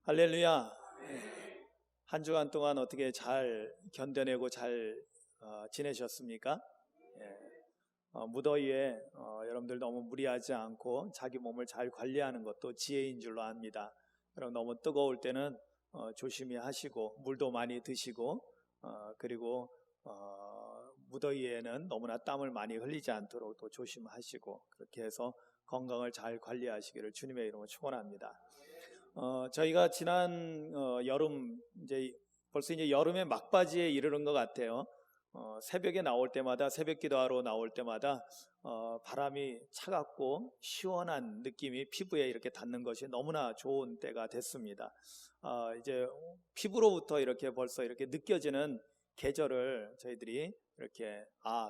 할렐루야. 한 주간 동안 어떻게 잘 견뎌내고 잘 지내셨습니까? 무더위에 여러분들 너무 무리하지 않고 자기 몸을 잘 관리하는 것도 지혜인 줄로 압니다. 여러분 너무 뜨거울 때는 조심히 하시고 물도 많이 드시고 그리고 무더위에는 너무나 땀을 많이 흘리지 않도록 또 조심하시고 그렇게 해서 건강을 잘 관리하시기를 주님의 이름으로 축원합니다. 저희가 지난 여름 벌써 이제 여름의 막바지에 이르는 것 같아요. 새벽에 나올 때마다 새벽 기도하러 나올 때마다 바람이 차갑고 시원한 느낌이 피부에 이렇게 닿는 것이 너무나 좋은 때가 됐습니다. 이제 피부로부터 이렇게 벌써 이렇게 느껴지는 계절을 저희들이 이렇게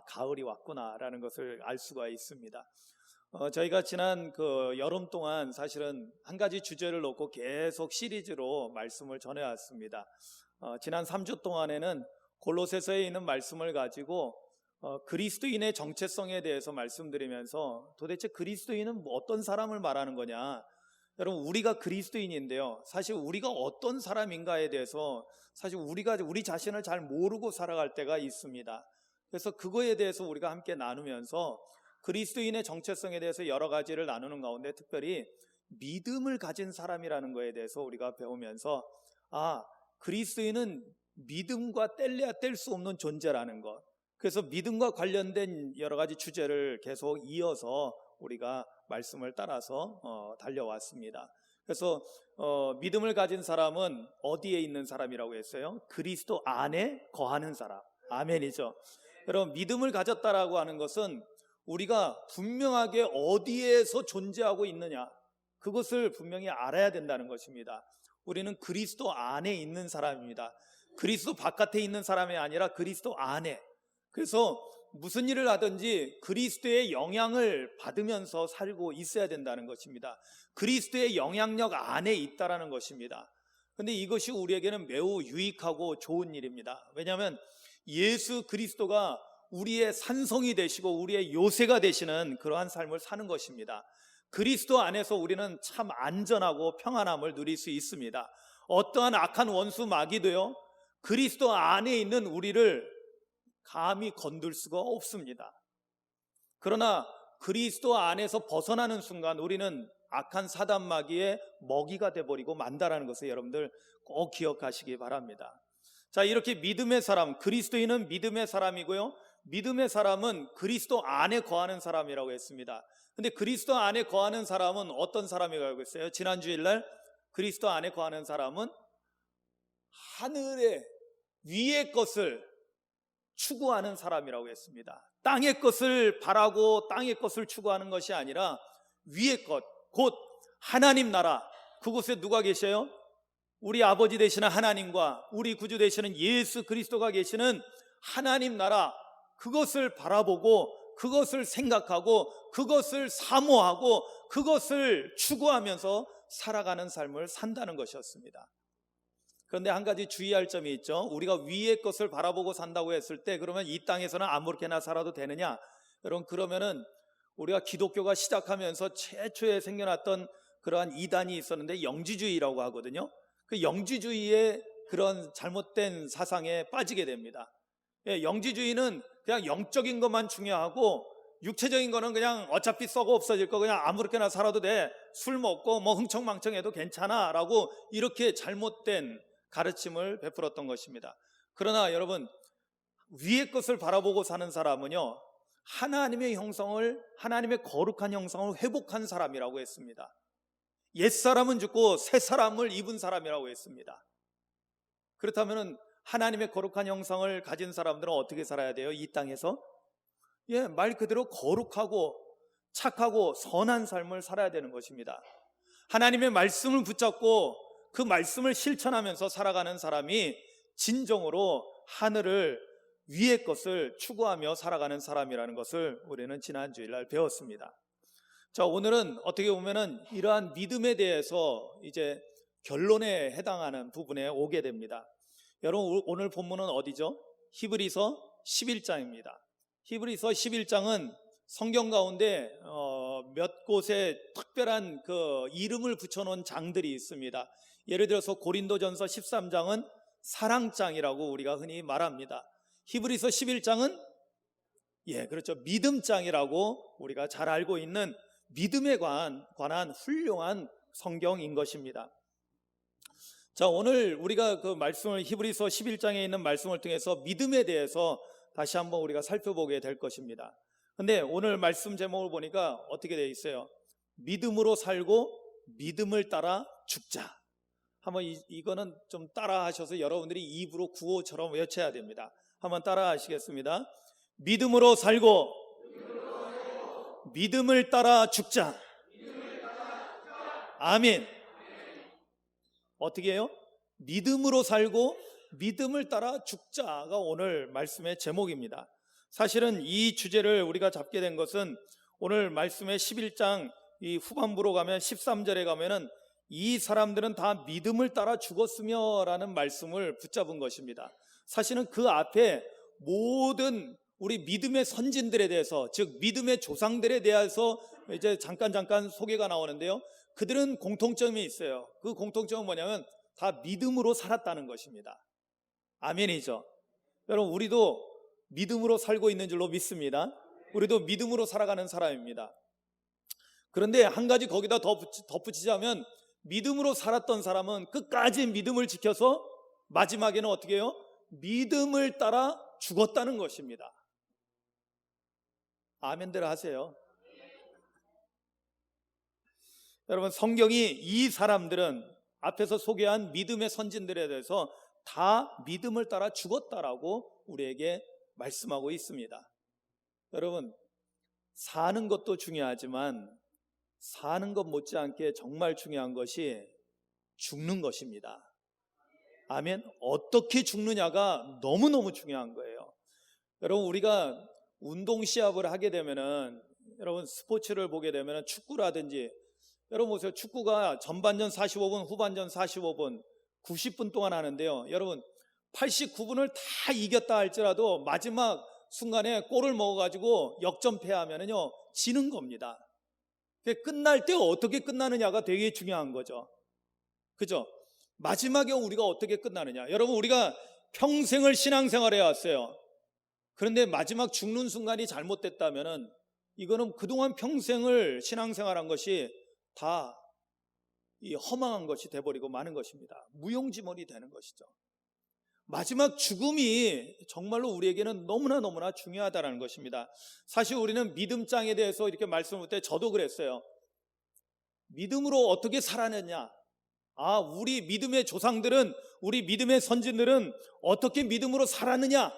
가을이 왔구나라는 것을 알 수가 있습니다. 저희가 지난 여름 동안 사실은 한 가지 주제를 놓고 계속 시리즈로 말씀을 전해왔습니다. 지난 3주 동안에는 골로새서에 있는 말씀을 가지고 그리스도인의 정체성에 대해서 말씀드리면서 도대체 그리스도인은 어떤 사람을 말하는 거냐? 여러분 우리가 그리스도인인데요, 사실 우리가 어떤 사람인가에 대해서 사실 우리 자신을 잘 모르고 살아갈 때가 있습니다. 그래서 그거에 대해서 우리가 함께 나누면서 그리스도인의 정체성에 대해서 여러 가지를 나누는 가운데 특별히 믿음을 가진 사람이라는 것에 대해서 우리가 배우면서 그리스도인은 믿음과 뗄래야 뗄 수 없는 존재라는 것, 그래서 믿음과 관련된 여러 가지 주제를 계속 이어서 우리가 말씀을 따라서 달려왔습니다. 그래서 믿음을 가진 사람은 어디에 있는 사람이라고 했어요? 그리스도 안에 거하는 사람. 아멘이죠. 여러분 믿음을 가졌다라고 하는 것은 우리가 분명하게 어디에서 존재하고 있느냐, 그것을 분명히 알아야 된다는 것입니다. 우리는 그리스도 안에 있는 사람입니다. 그리스도 바깥에 있는 사람이 아니라 그리스도 안에. 그래서 무슨 일을 하든지 그리스도의 영향을 받으면서 살고 있어야 된다는 것입니다. 그리스도의 영향력 안에 있다라는 것입니다. 그런데 이것이 우리에게는 매우 유익하고 좋은 일입니다. 왜냐하면 예수 그리스도가 우리의 산성이 되시고 우리의 요새가 되시는 그러한 삶을 사는 것입니다. 그리스도 안에서 우리는 참 안전하고 평안함을 누릴 수 있습니다. 어떠한 악한 원수 마귀도요, 그리스도 안에 있는 우리를 감히 건들 수가 없습니다. 그러나 그리스도 안에서 벗어나는 순간 우리는 악한 사단 마귀의 먹이가 되어버리고 만다라는 것을 여러분들 꼭 기억하시기 바랍니다. 자, 이렇게 믿음의 사람, 그리스도인은 믿음의 사람이고요, 믿음의 사람은 그리스도 안에 거하는 사람이라고 했습니다. 근데 그리스도 안에 거하는 사람은 어떤 사람이라고 했어요? 지난 주일날 그리스도 안에 거하는 사람은 하늘의 위의 것을 추구하는 사람이라고 했습니다. 땅의 것을 바라고 땅의 것을 추구하는 것이 아니라 위의 것, 곧 하나님 나라, 그곳에 누가 계셔요? 우리 아버지 되시는 하나님과 우리 구주 되시는 예수 그리스도가 계시는 하나님 나라, 그것을 바라보고 그것을 생각하고 그것을 사모하고 그것을 추구하면서 살아가는 삶을 산다는 것이었습니다. 그런데 한 가지 주의할 점이 있죠. 우리가 위의 것을 바라보고 산다고 했을 때 그러면 이 땅에서는 아무렇게나 살아도 되느냐? 여러분, 그러면은 우리가 기독교가 시작하면서 최초에 생겨났던 그러한 이단이 있었는데 영지주의라고 하거든요. 그 영지주의의 그런 잘못된 사상에 빠지게 됩니다. 영지주의는 그냥 영적인 것만 중요하고 육체적인 거는 그냥 어차피 썩어 없어질 거 그냥 아무렇게나 살아도 돼, 술 먹고 뭐 흥청망청해도 괜찮아 라고 이렇게 잘못된 가르침을 베풀었던 것입니다. 그러나 여러분, 위의 것을 바라보고 사는 사람은요, 하나님의 형성을, 하나님의 거룩한 형성을 회복한 사람이라고 했습니다. 옛사람은 죽고 새사람을 입은 사람이라고 했습니다. 그렇다면 하나님의 거룩한 형상을 가진 사람들은 어떻게 살아야 돼요? 이 땅에서 말 그대로 거룩하고 착하고 선한 삶을 살아야 되는 것입니다. 하나님의 말씀을 붙잡고 그 말씀을 실천하면서 살아가는 사람이 진정으로 하늘을, 위의 것을 추구하며 살아가는 사람이라는 것을 우리는 지난 주일날 배웠습니다. 자, 오늘은 어떻게 보면은 이러한 믿음에 대해서 이제 결론에 해당하는 부분에 오게 됩니다. 여러분, 오늘 본문은 어디죠? 히브리서 11장입니다. 히브리서 11장은 성경 가운데 몇 곳에 특별한 그 이름을 붙여놓은 장들이 있습니다. 예를 들어서 고린도전서 13장은 사랑장이라고 우리가 흔히 말합니다. 히브리서 11장은 그렇죠, 믿음장이라고 우리가 잘 알고 있는 믿음에 관한 훌륭한 성경인 것입니다. 자, 오늘 우리가 그 말씀을 히브리서 11장에 있는 말씀을 통해서 믿음에 대해서 다시 한번 우리가 살펴보게 될 것입니다. 근데 오늘 말씀 제목을 보니까 어떻게 되어 있어요? 믿음으로 살고 믿음을 따라 죽자. 한번 이거는 좀 따라 하셔서 여러분들이 입으로 구호처럼 외쳐야 됩니다. 한번 따라 하시겠습니다. 믿음으로 살고 믿음을 따라 죽자. 아멘. 어떻게 해요? 믿음으로 살고 믿음을 따라 죽자가 오늘 말씀의 제목입니다. 사실은 이 주제를 우리가 잡게 된 것은 오늘 말씀의 11장 이 후반부로 가면 13절에 가면은 이 사람들은 다 믿음을 따라 죽었으며 라는 말씀을 붙잡은 것입니다. 사실은 그 앞에 모든 우리 믿음의 선진들에 대해서, 즉 믿음의 조상들에 대해서 이제 잠깐 소개가 나오는데요, 그들은 공통점이 있어요. 그 공통점은 뭐냐면 다 믿음으로 살았다는 것입니다. 아멘이죠. 여러분, 우리도 믿음으로 살고 있는 줄로 믿습니다. 우리도 믿음으로 살아가는 사람입니다. 그런데 한 가지 거기다 덧붙이자면, 믿음으로 살았던 사람은 끝까지 믿음을 지켜서 마지막에는 어떻게 해요? 믿음을 따라 죽었다는 것입니다. 아멘들 하세요. 여러분, 성경이 이 사람들은 앞에서 소개한 믿음의 선진들에 대해서 다 믿음을 따라 죽었다라고 우리에게 말씀하고 있습니다. 여러분, 사는 것도 중요하지만 사는 것 못지않게 정말 중요한 것이 죽는 것입니다. 아멘. 어떻게 죽느냐가 너무너무 중요한 거예요. 여러분, 우리가 운동 시합을 하게 되면은, 여러분 스포츠를 보게 되면은 축구라든지, 여러분 보세요. 축구가 전반전 45분, 후반전 45분, 90분 동안 하는데요, 여러분 89분을 다 이겼다 할지라도 마지막 순간에 골을 먹어가지고 역전패하면은요 지는 겁니다. 끝날 때 어떻게 끝나느냐가 되게 중요한 거죠. 그죠? 마지막에 우리가 어떻게 끝나느냐. 여러분, 우리가 평생을 신앙생활 해왔어요. 그런데 마지막 죽는 순간이 잘못됐다면은 이거는 그동안 평생을 신앙생활한 것이 다 이 허망한 것이 돼버리고 마는 것입니다. 무용지물이 되는 것이죠. 마지막 죽음이 정말로 우리에게는 너무나 중요하다는 것입니다. 사실 우리는 믿음장에 대해서 이렇게 말씀할 때 저도 그랬어요. 믿음으로 어떻게 살았느냐. 우리 믿음의 조상들은, 우리 믿음의 선진들은 어떻게 믿음으로 살았느냐,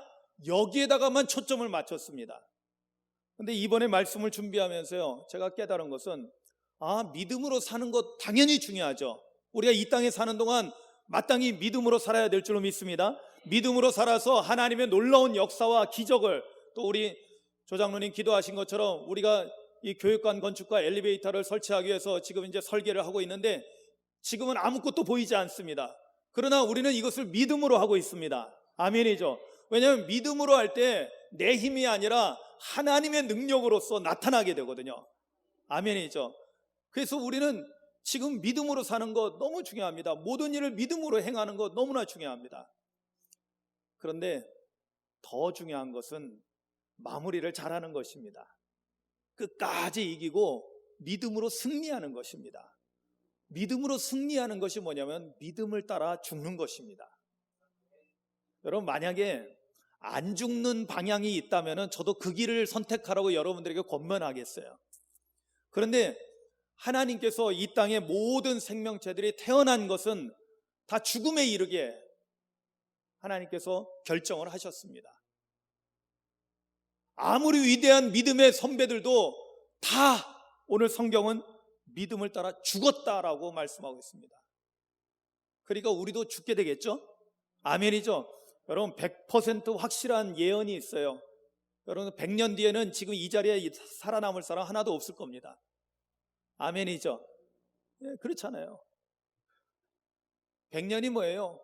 여기에다가만 초점을 맞췄습니다. 그런데 이번에 말씀을 준비하면서요, 제가 깨달은 것은 믿음으로 사는 것 당연히 중요하죠. 우리가 이 땅에 사는 동안 마땅히 믿음으로 살아야 될 줄로 믿습니다. 믿음으로 살아서 하나님의 놀라운 역사와 기적을, 또 우리 조장로님 기도하신 것처럼 우리가 이 교육관 건축과 엘리베이터를 설치하기 위해서 지금 이제 설계를 하고 있는데 지금은 아무것도 보이지 않습니다. 그러나 우리는 이것을 믿음으로 하고 있습니다. 아멘이죠. 왜냐하면 믿음으로 할 때 내 힘이 아니라 하나님의 능력으로서 나타나게 되거든요. 아멘이죠. 그래서 우리는 지금 믿음으로 사는 것 너무 중요합니다. 모든 일을 믿음으로 행하는 것 너무나 중요합니다. 그런데 더 중요한 것은 마무리를 잘하는 것입니다. 끝까지 이기고 믿음으로 승리하는 것입니다. 믿음으로 승리하는 것이 뭐냐면 믿음을 따라 죽는 것입니다. 여러분, 만약에 안 죽는 방향이 있다면 저도 그 길을 선택하라고 여러분들에게 권면하겠어요. 그런데 하나님께서 이 땅의 모든 생명체들이 태어난 것은 다 죽음에 이르게 하나님께서 결정을 하셨습니다. 아무리 위대한 믿음의 선배들도 다 오늘 성경은 믿음을 따라 죽었다라고 말씀하고 있습니다. 그러니까 우리도 죽게 되겠죠? 아멘이죠? 여러분, 100% 확실한 예언이 있어요. 여러분, 100년 뒤에는 지금 이 자리에 살아남을 사람 하나도 없을 겁니다. 아멘이죠? 그렇잖아요. 100년이 뭐예요?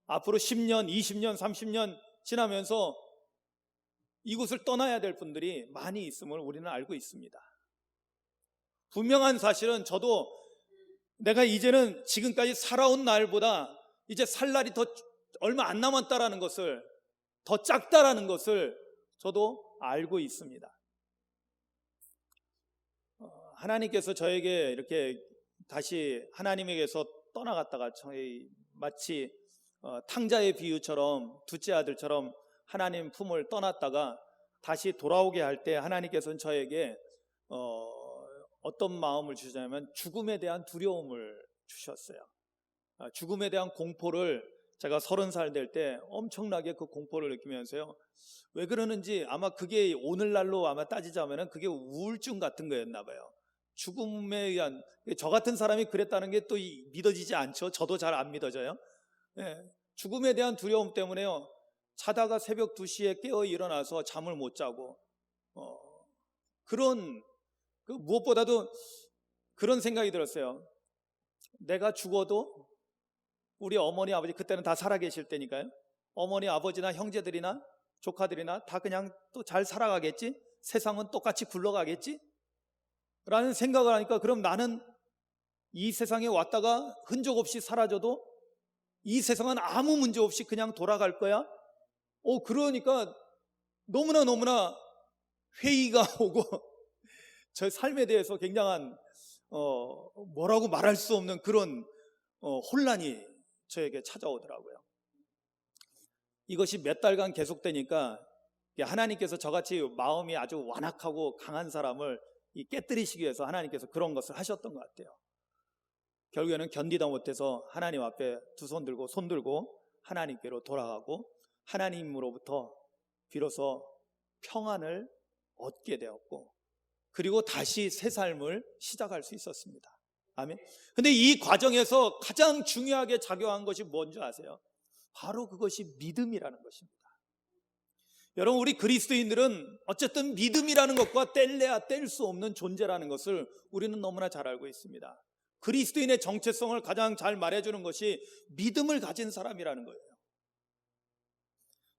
앞으로 10년, 20년, 30년 지나면서 이곳을 떠나야 될 분들이 많이 있음을 우리는 알고 있습니다. 분명한 사실은 저도 내가 이제는 지금까지 살아온 날보다 이제 살 날이 더 얼마 안 남았다라는 것을, 더 작다라는 것을 저도 알고 있습니다. 하나님께서 저에게 이렇게 다시 하나님에게서 떠나갔다가 저희 마치 탕자의 비유처럼 둘째 아들처럼 하나님 품을 떠났다가 다시 돌아오게 할 때 하나님께서는 저에게 어떤 마음을 주셨냐면 죽음에 대한 두려움을 주셨어요. 죽음에 대한 공포를 제가 30살 될 때 엄청나게 그 공포를 느끼면서요. 왜 그러는지 아마 그게 오늘날로 아마 따지자면은 그게 우울증 같은 거였나 봐요. 죽음에 의한, 저 같은 사람이 그랬다는 게 또 믿어지지 않죠. 저도 잘 안 믿어져요. 죽음에 대한 두려움 때문에요. 자다가 새벽 2시에 깨어 일어나서 잠을 못 자고 무엇보다도 그런 생각이 들었어요. 내가 죽어도 우리 어머니 아버지 그때는 다 살아계실 때니까요. 어머니 아버지나 형제들이나 조카들이나 다 그냥 또 잘 살아가겠지? 세상은 똑같이 굴러가겠지? 라는 생각을 하니까 그럼 나는 이 세상에 왔다가 흔적 없이 사라져도 이 세상은 아무 문제 없이 그냥 돌아갈 거야? 그러니까 너무나 회의가 오고 저 삶에 대해서 굉장한 뭐라고 말할 수 없는 그런 혼란이 저에게 찾아오더라고요. 이것이 몇 달간 계속되니까 하나님께서 저같이 마음이 아주 완악하고 강한 사람을 깨뜨리시기 위해서 하나님께서 그런 것을 하셨던 것 같아요. 결국에는 견디다 못해서 하나님 앞에 두 손 들고 하나님께로 돌아가고 하나님으로부터 비로소 평안을 얻게 되었고 그리고 다시 새 삶을 시작할 수 있었습니다. 아멘. 근데 이 과정에서 가장 중요하게 작용한 것이 뭔지 아세요? 바로 그것이 믿음이라는 것입니다. 여러분, 우리 그리스도인들은 어쨌든 믿음이라는 것과 뗄래야 뗄 수 없는 존재라는 것을 우리는 너무나 잘 알고 있습니다. 그리스도인의 정체성을 가장 잘 말해주는 것이 믿음을 가진 사람이라는 거예요.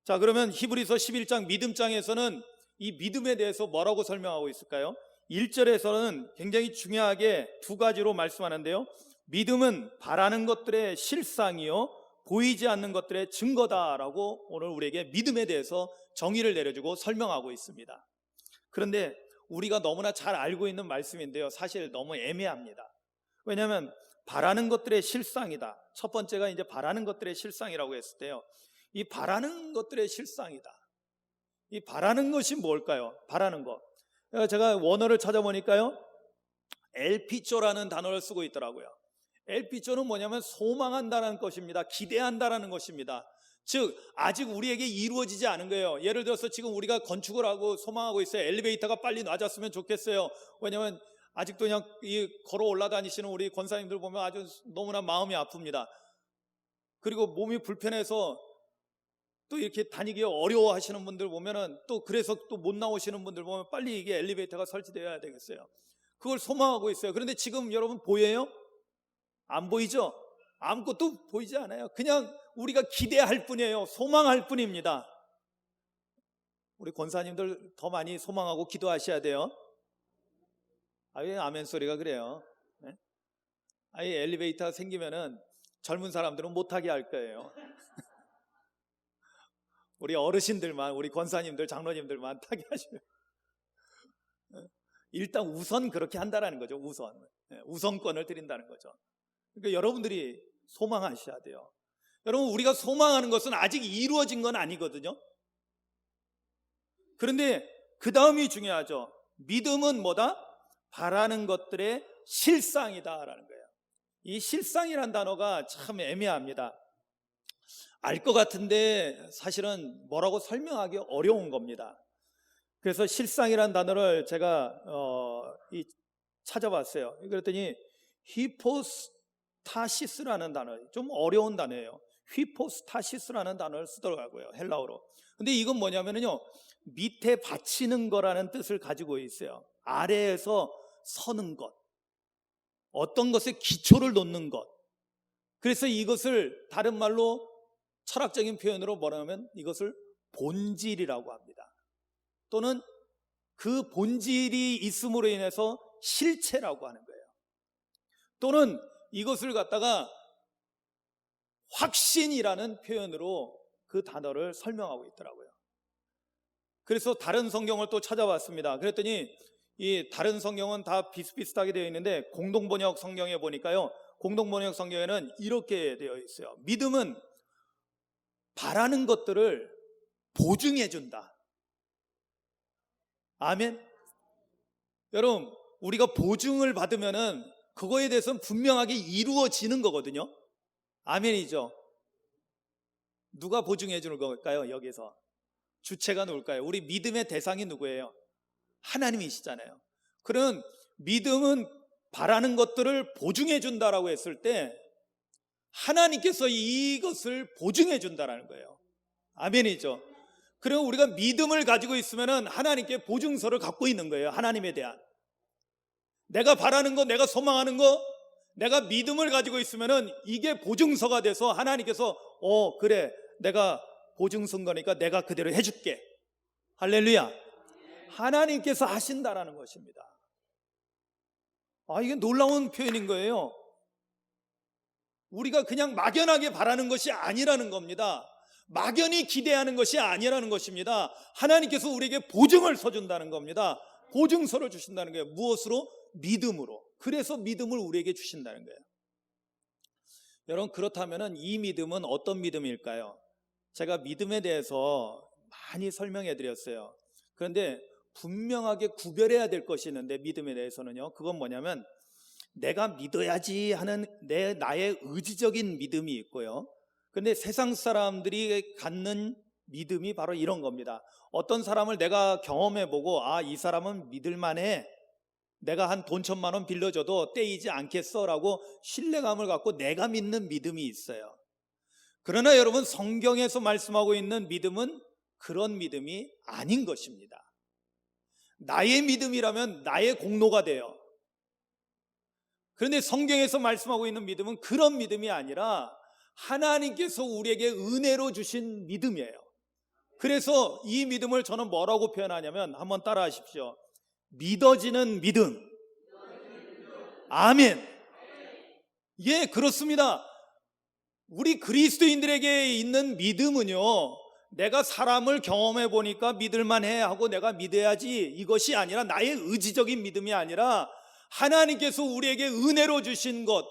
자, 그러면 히브리서 11장 믿음장에서는 이 믿음에 대해서 뭐라고 설명하고 있을까요? 1절에서는 굉장히 중요하게 두 가지로 말씀하는데요. 믿음은 바라는 것들의 실상이요 보이지 않는 것들의 증거다라고 오늘 우리에게 믿음에 대해서 정의를 내려주고 설명하고 있습니다. 그런데 우리가 너무나 잘 알고 있는 말씀인데요, 사실 너무 애매합니다. 왜냐하면 바라는 것들의 실상이다. 첫 번째가 이제 바라는 것들의 실상이라고 했을 때요, 이 바라는 것들의 실상이다. 이 바라는 것이 뭘까요? 바라는 것. 제가 원어를 찾아보니까요, 엘피조라는 단어를 쓰고 있더라고요. 엘피조는 뭐냐면 소망한다는 것입니다. 기대한다는 것입니다. 즉 아직 우리에게 이루어지지 않은 거예요. 예를 들어서 지금 우리가 건축을 하고 소망하고 있어요. 엘리베이터가 빨리 놔졌으면 좋겠어요. 왜냐하면 아직도 그냥 걸어 올라다니시는 우리 권사님들 보면 아주 너무나 마음이 아픕니다. 그리고 몸이 불편해서 또 이렇게 다니기 어려워하시는 분들 보면은 또 그래서 또 못 나오시는 분들 보면 빨리 이게 엘리베이터가 설치되어야 되겠어요. 그걸 소망하고 있어요. 그런데 지금 여러분 보여요? 안 보이죠? 아무것도 보이지 않아요. 그냥 우리가 기대할 뿐이에요. 소망할 뿐입니다. 우리 권사님들 더 많이 소망하고 기도하셔야 돼요. 왜 아멘 소리가 그래요? 네? 엘리베이터가 생기면은 젊은 사람들은 못하게 할 거예요. 우리 어르신들만, 우리 권사님들, 장로님들만 타게 하시면 일단 우선 그렇게 한다라는 거죠. 우선권을 드린다는 거죠. 그러니까 여러분들이 소망하셔야 돼요. 여러분, 우리가 소망하는 것은 아직 이루어진 건 아니거든요. 그런데 그 다음이 중요하죠. 믿음은 뭐다? 바라는 것들의 실상이다라는 거예요. 이 실상이라는 단어가 참 애매합니다. 알 것 같은데 사실은 뭐라고 설명하기 어려운 겁니다. 그래서 실상이라는 단어를 제가 찾아봤어요. 그랬더니 히포스타시스라는 단어, 좀 어려운 단어예요. 히포스타시스라는 단어를 쓰더라고요, 헬라어로. 근데 이건 뭐냐면요, 밑에 받치는 거라는 뜻을 가지고 있어요. 아래에서 서는 것, 어떤 것에 기초를 놓는 것. 그래서 이것을 다른 말로 철학적인 표현으로 뭐라 하면 이것을 본질이라고 합니다. 또는 그 본질이 있음으로 인해서 실체라고 하는 거예요. 또는 이것을 갖다가 확신이라는 표현으로 그 단어를 설명하고 있더라고요. 그래서 다른 성경을 또 찾아봤습니다. 그랬더니 이 다른 성경은 다 비슷비슷하게 되어 있는데 공동번역 성경에 보니까요, 공동번역 성경에는 이렇게 되어 있어요. 믿음은 바라는 것들을 보증해 준다. 아멘. 여러분, 우리가 보증을 받으면은 그거에 대해서는 분명하게 이루어지는 거거든요. 아멘이죠. 누가 보증해 주는 걸까요? 여기서 주체가 누굴까요? 우리 믿음의 대상이 누구예요? 하나님이시잖아요. 그런 믿음은 바라는 것들을 보증해 준다라고 했을 때 하나님께서 이것을 보증해 준다라는 거예요. 아멘이죠. 그리고 우리가 믿음을 가지고 있으면 하나님께 보증서를 갖고 있는 거예요. 하나님에 대한 내가 바라는 거, 내가 소망하는 거, 내가 믿음을 가지고 있으면 이게 보증서가 돼서 하나님께서 그래, 내가 보증서인 거니까 내가 그대로 해줄게. 할렐루야. 하나님께서 하신다라는 것입니다. 이게 놀라운 표현인 거예요. 우리가 그냥 막연하게 바라는 것이 아니라는 겁니다. 막연히 기대하는 것이 아니라는 것입니다. 하나님께서 우리에게 보증을 서준다는 겁니다. 보증서를 주신다는 거예요. 무엇으로? 믿음으로. 그래서 믿음을 우리에게 주신다는 거예요. 여러분, 그렇다면 이 믿음은 어떤 믿음일까요? 제가 믿음에 대해서 많이 설명해 드렸어요. 그런데 분명하게 구별해야 될 것이 있는데, 믿음에 대해서는요, 그건 뭐냐면 내가 믿어야지 하는 나의 의지적인 믿음이 있고요, 그런데 세상 사람들이 갖는 믿음이 바로 이런 겁니다. 어떤 사람을 내가 경험해보고 이 사람은 믿을만해, 내가 한 돈 1,000만 원 빌려줘도 떼이지 않겠어 라고 신뢰감을 갖고 내가 믿는 믿음이 있어요. 그러나 여러분, 성경에서 말씀하고 있는 믿음은 그런 믿음이 아닌 것입니다. 나의 믿음이라면 나의 공로가 돼요. 그런데 성경에서 말씀하고 있는 믿음은 그런 믿음이 아니라 하나님께서 우리에게 은혜로 주신 믿음이에요. 그래서 이 믿음을 저는 뭐라고 표현하냐면, 한번 따라 하십시오. 믿어지는 믿음. 아멘. 예, 그렇습니다. 우리 그리스도인들에게 있는 믿음은요, 내가 사람을 경험해 보니까 믿을만해 하고 내가 믿어야지, 이것이 아니라, 나의 의지적인 믿음이 아니라 하나님께서 우리에게 은혜로 주신 것,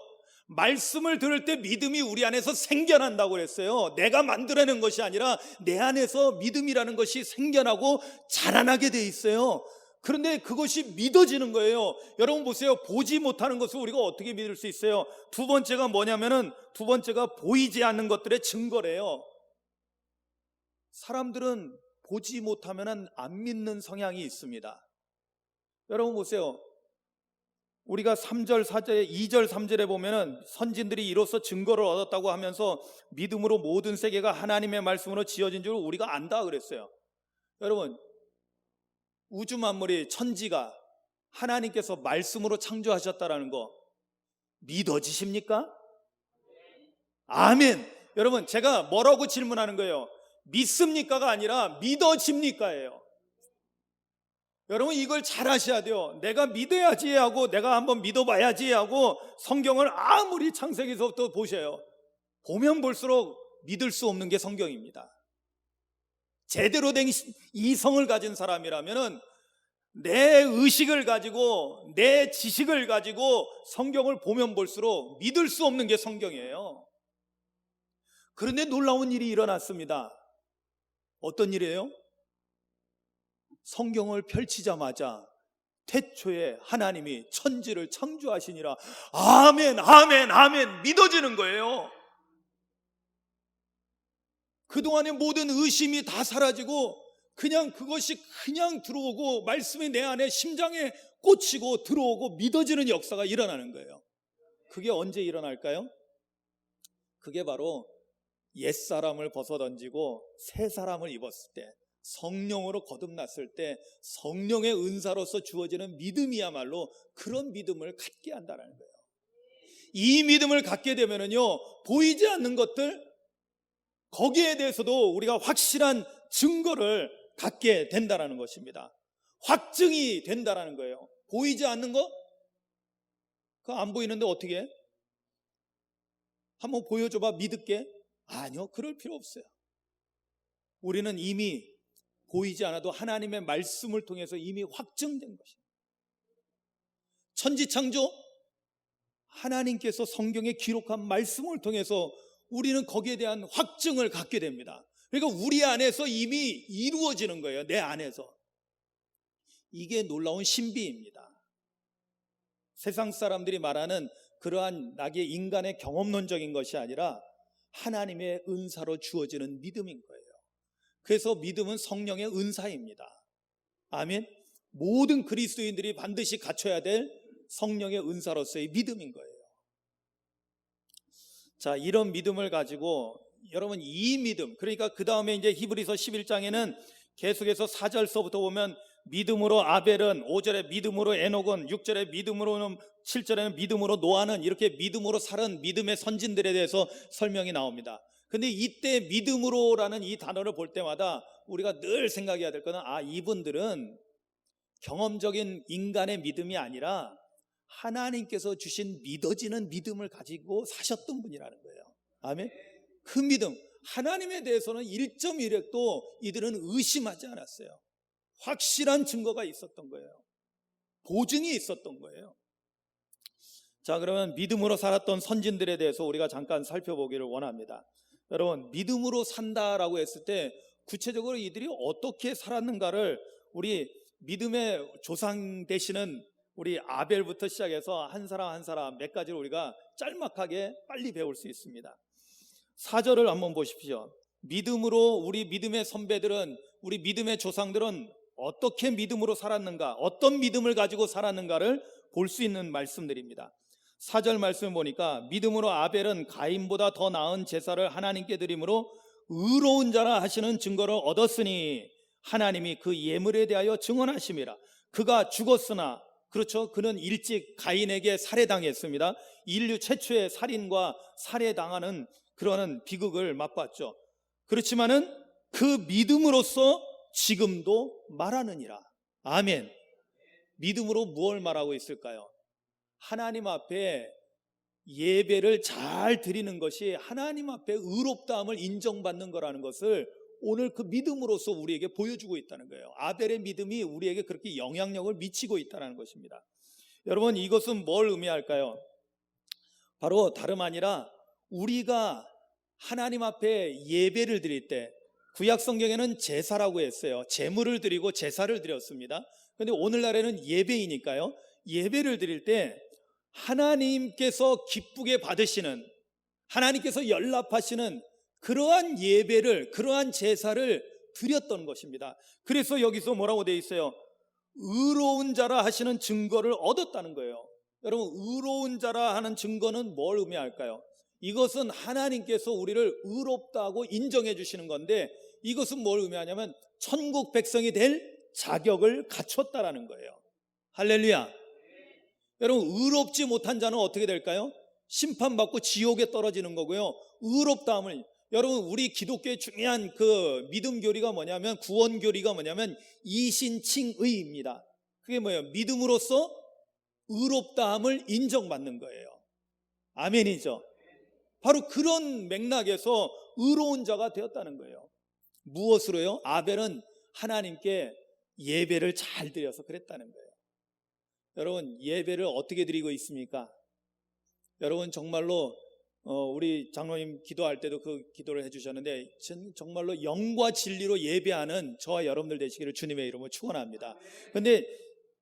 말씀을 들을 때 믿음이 우리 안에서 생겨난다고 그랬어요. 내가 만들어낸 것이 아니라 내 안에서 믿음이라는 것이 생겨나고 자라나게 돼 있어요. 그런데 그것이 믿어지는 거예요. 여러분 보세요. 보지 못하는 것을 우리가 어떻게 믿을 수 있어요? 두 번째가 뭐냐면은, 두 번째가 보이지 않는 것들의 증거래요. 사람들은 보지 못하면 안 믿는 성향이 있습니다. 여러분 보세요. 우리가 3절, 4절, 2절, 3절에 보면은 선진들이 이로써 증거를 얻었다고 하면서 믿음으로 모든 세계가 하나님의 말씀으로 지어진 줄 우리가 안다 그랬어요. 여러분, 우주 만물이, 천지가 하나님께서 말씀으로 창조하셨다라는 거 믿어지십니까? 아멘. 여러분, 제가 뭐라고 질문하는 거예요? 믿습니까가 아니라 믿어집니까예요. 여러분, 이걸 잘 아셔야 돼요. 내가 믿어야지 하고 내가 한번 믿어봐야지 하고 성경을 아무리 창세기서부터 보셔요, 보면 볼수록 믿을 수 없는 게 성경입니다. 제대로 된 이성을 가진 사람이라면 내 의식을 가지고, 내 지식을 가지고 성경을 보면 볼수록 믿을 수 없는 게 성경이에요. 그런데 놀라운 일이 일어났습니다. 어떤 일이에요? 성경을 펼치자마자 태초에 하나님이 천지를 창조하시니라. 아멘, 아멘, 아멘. 믿어지는 거예요. 그동안의 모든 의심이 다 사라지고 그냥 그것이 그냥 들어오고, 말씀이 내 안에 심장에 꽂히고 들어오고 믿어지는 역사가 일어나는 거예요. 그게 언제 일어날까요? 그게 바로 옛사람을 벗어던지고 새 사람을 입었을 때, 성령으로 거듭났을 때 성령의 은사로서 주어지는 믿음이야말로 그런 믿음을 갖게 한다는 거예요. 이 믿음을 갖게 되면은요, 보이지 않는 것들, 거기에 대해서도 우리가 확실한 증거를 갖게 된다라는 것입니다. 확증이 된다라는 거예요. 보이지 않는 거? 그거 안 보이는데 어떻게 해? 한번 보여줘봐, 믿을게. 아니요, 그럴 필요 없어요. 우리는 이미 보이지 않아도 하나님의 말씀을 통해서 이미 확증된 것입니다. 천지창조, 하나님께서 성경에 기록한 말씀을 통해서 우리는 거기에 대한 확증을 갖게 됩니다. 그러니까 우리 안에서 이미 이루어지는 거예요. 내 안에서. 이게 놀라운 신비입니다. 세상 사람들이 말하는 그러한 낙의 인간의 경험론적인 것이 아니라 하나님의 은사로 주어지는 믿음인 거예요. 그래서 믿음은 성령의 은사입니다. 아멘. 모든 그리스도인들이 반드시 갖춰야 될 성령의 은사로서의 믿음인 거예요. 자, 이런 믿음을 가지고 여러분 이 믿음, 그러니까 그 다음에 이제 히브리서 11장에는 계속해서 4절서부터 보면 믿음으로 아벨은, 5절에 믿음으로 에녹은, 6절에 믿음으로는, 7절에는 믿음으로 노아는, 이렇게 믿음으로 살은 믿음의 선진들에 대해서 설명이 나옵니다. 근데 이때 믿음으로라는 이 단어를 볼 때마다 우리가 늘 생각해야 될 것은, 이분들은 경험적인 인간의 믿음이 아니라 하나님께서 주신 믿어지는 믿음을 가지고 사셨던 분이라는 거예요. 아멘. 그 믿음, 하나님에 대해서는 1.1핵도 이들은 의심하지 않았어요. 확실한 증거가 있었던 거예요. 보증이 있었던 거예요. 자, 그러면 믿음으로 살았던 선진들에 대해서 우리가 잠깐 살펴보기를 원합니다. 여러분, 믿음으로 산다라고 했을 때 구체적으로 이들이 어떻게 살았는가를 우리 믿음의 조상 되시는 우리 아벨부터 시작해서 한 사람 한 사람 몇 가지를 우리가 짤막하게 빨리 배울 수 있습니다. 4절을 한번 보십시오. 믿음으로 우리 믿음의 선배들은, 우리 믿음의 조상들은 어떻게 믿음으로 살았는가, 어떤 믿음을 가지고 살았는가를 볼 수 있는 말씀들입니다. 4절 말씀을 보니까 믿음으로 아벨은 가인보다 더 나은 제사를 하나님께 드림으로 의로운 자라 하시는 증거를 얻었으니 하나님이 그 예물에 대하여 증언하심이라. 그가 죽었으나, 그렇죠, 그는 일찍 가인에게 살해당했습니다. 인류 최초의 살인과 살해당하는 그러한 비극을 맛봤죠. 그렇지만은 그 믿음으로써 지금도 말하느니라. 아멘. 믿음으로 무엇을 말하고 있을까요? 하나님 앞에 예배를 잘 드리는 것이 하나님 앞에 의롭다함을 인정받는 거라는 것을 오늘 그 믿음으로써 우리에게 보여주고 있다는 거예요. 아벨의 믿음이 우리에게 그렇게 영향력을 미치고 있다는 것입니다. 여러분, 이것은 뭘 의미할까요? 바로 다름 아니라 우리가 하나님 앞에 예배를 드릴 때, 구약 성경에는 제사라고 했어요. 제물을 드리고 제사를 드렸습니다. 그런데 오늘날에는 예배이니까요, 예배를 드릴 때 하나님께서 기쁘게 받으시는, 하나님께서 연락하시는 그러한 예배를, 그러한 제사를 드렸던 것입니다. 그래서 여기서 뭐라고 되어 있어요? 의로운 자라 하시는 증거를 얻었다는 거예요. 여러분, 의로운 자라 하는 증거는 뭘 의미할까요? 이것은 하나님께서 우리를 의롭다고 인정해 주시는 건데, 이것은 뭘 의미하냐면 천국 백성이 될 자격을 갖췄다라는 거예요. 할렐루야. 여러분, 의롭지 못한 자는 어떻게 될까요? 심판받고 지옥에 떨어지는 거고요. 의롭다함을, 여러분, 우리 기독교의 중요한 그 믿음 교리가 뭐냐면, 구원 교리가 뭐냐면 이신칭의입니다. 그게 뭐예요? 믿음으로써 의롭다함을 인정받는 거예요. 아멘이죠. 바로 그런 맥락에서 의로운 자가 되었다는 거예요. 무엇으로요? 아벨은 하나님께 예배를 잘 드려서 그랬다는 거예요. 여러분, 예배를 어떻게 드리고 있습니까? 여러분, 정말로 우리 장로님 기도할 때도 그 기도를 해주셨는데, 정말로 영과 진리로 예배하는 저와 여러분들 되시기를 주님의 이름으로 축원합니다. 그런데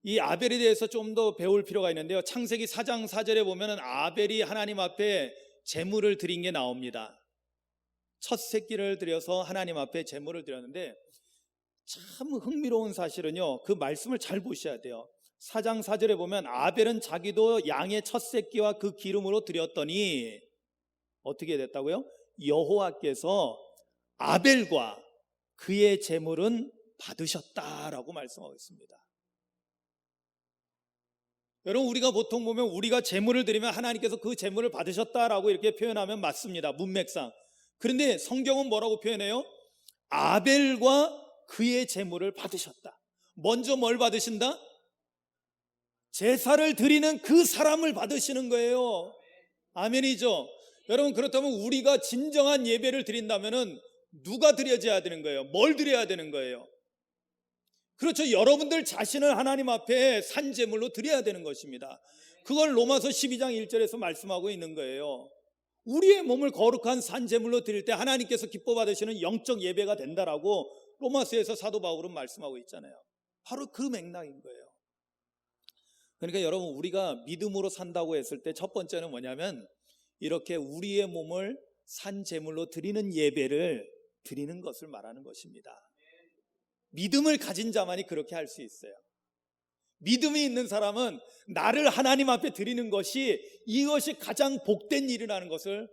이 아벨에 대해서 좀 더 배울 필요가 있는데요, 창세기 4장 4절에 보면은 아벨이 하나님 앞에 제물을 드린 게 나옵니다. 첫 새끼를 드려서 하나님 앞에 제물을 드렸는데, 참 흥미로운 사실은요, 그 말씀을 잘 보셔야 돼요. 4장 4절에 보면 아벨은 자기도 양의 첫 새끼와 그 기름으로 드렸더니 어떻게 됐다고요? 여호와께서 아벨과 그의 제물은 받으셨다라고 말씀하고 있습니다. 여러분, 우리가 보통 보면 우리가 제물을 드리면 하나님께서 그 제물을 받으셨다라고 이렇게 표현하면 맞습니다, 문맥상. 그런데 성경은 뭐라고 표현해요? 아벨과 그의 제물을 받으셨다. 먼저 뭘 받으신다? 제사를 드리는 그 사람을 받으시는 거예요. 아멘이죠. 여러분, 그렇다면 우리가 진정한 예배를 드린다면 누가 드려져야 되는 거예요? 뭘 드려야 되는 거예요? 그렇죠. 여러분들 자신을 하나님 앞에 산제물로 드려야 되는 것입니다. 그걸 로마서 12장 1절에서 말씀하고 있는 거예요. 우리의 몸을 거룩한 산제물로 드릴 때 하나님께서 기뻐 받으시는 영적 예배가 된다라고 로마서에서 사도 바울은 말씀하고 있잖아요. 바로 그 맥락인 거예요. 그러니까 여러분, 우리가 믿음으로 산다고 했을 때 첫 번째는 뭐냐면 이렇게 우리의 몸을 산제물로 드리는 예배를 드리는 것을 말하는 것입니다. 믿음을 가진 자만이 그렇게 할 수 있어요. 믿음이 있는 사람은 나를 하나님 앞에 드리는 것이 이것이 가장 복된 일이라는 것을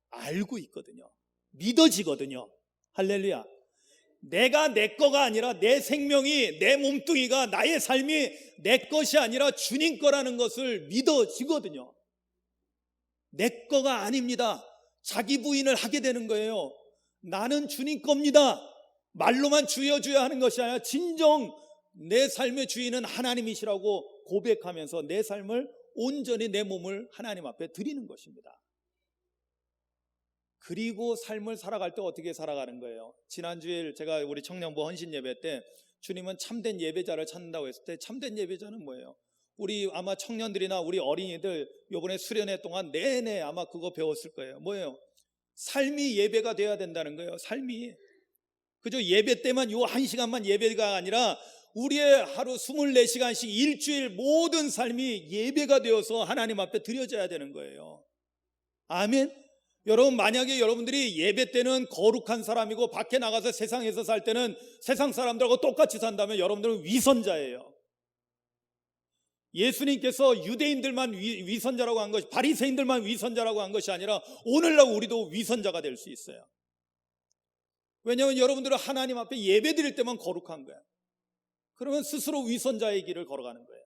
알고 있거든요. 믿어지거든요. 할렐루야. 내가 내 거가 아니라 내 생명이, 내 몸뚱이가, 나의 삶이 내 것이 아니라 주님 거라는 것을 믿어지거든요. 내 거가 아닙니다. 자기 부인을 하게 되는 거예요. 나는 주님 겁니다. 말로만 주여 주여 하는 것이 아니라 진정 내 삶의 주인은 하나님이시라고 고백하면서 내 삶을 온전히 내 몸을 하나님 앞에 드리는 것입니다. 그리고 삶을 살아갈 때 어떻게 살아가는 거예요? 지난주에 제가 우리 청년부 헌신 예배 때 주님은 참된 예배자를 찾는다고 했을 때 참된 예배자는 뭐예요? 우리 아마 청년들이나 우리 어린이들 이번에 수련회 동안 내내 아마 그거 배웠을 거예요. 뭐예요? 삶이 예배가 돼야 된다는 거예요. 삶이. 그저 예배 때만 요 1시간만 예배가 아니라 우리의 하루 24시간씩 일주일 모든 삶이 예배가 되어서 하나님 앞에 드려져야 되는 거예요. 아멘. 여러분, 만약에 여러분들이 예배 때는 거룩한 사람이고 밖에 나가서 세상에서 살 때는 세상 사람들하고 똑같이 산다면 여러분들은 위선자예요. 예수님께서 유대인들만 위선자라고 한 것이, 바리새인들만 위선자라고 한 것이 아니라 오늘날 우리도 위선자가 될 수 있어요. 왜냐하면 여러분들은 하나님 앞에 예배 드릴 때만 거룩한 거예요. 그러면 스스로 위선자의 길을 걸어가는 거예요.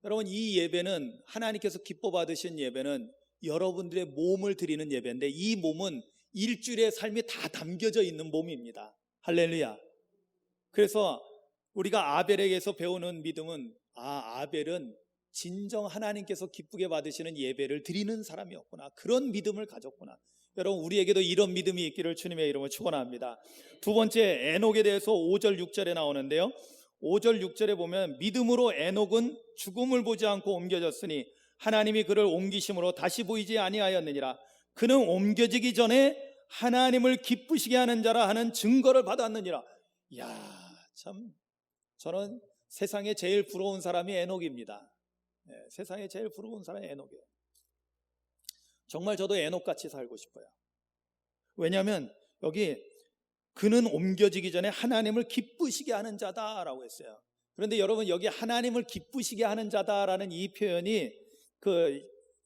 여러분, 이 예배는, 하나님께서 기뻐 받으신 예배는 여러분들의 몸을 드리는 예배인데 이 몸은 일주일의 삶이 다 담겨져 있는 몸입니다. 할렐루야. 그래서 우리가 아벨에게서 배우는 믿음은, 아벨은 진정 하나님께서 기쁘게 받으시는 예배를 드리는 사람이었구나, 그런 믿음을 가졌구나. 여러분, 우리에게도 이런 믿음이 있기를 주님의 이름으로 축원합니다. 두 번째, 에녹에 대해서 5절 6절에 나오는데요, 5절 6절에 보면 믿음으로 에녹은 죽음을 보지 않고 옮겨졌으니 하나님이 그를 옮기심으로 다시 보이지 아니하였느니라. 그는 옮겨지기 전에 하나님을 기쁘시게 하는 자라 하는 증거를 받았느니라. 이야, 참, 저는 세상에 제일 부러운 사람이 에녹입니다. 세상에 제일 부러운 사람이 에녹이에요. 정말 저도 에녹같이 살고 싶어요. 왜냐하면 여기 그는 옮겨지기 전에 하나님을 기쁘시게 하는 자다라고 했어요. 그런데 여러분, 여기 하나님을 기쁘시게 하는 자다라는 이 표현이 그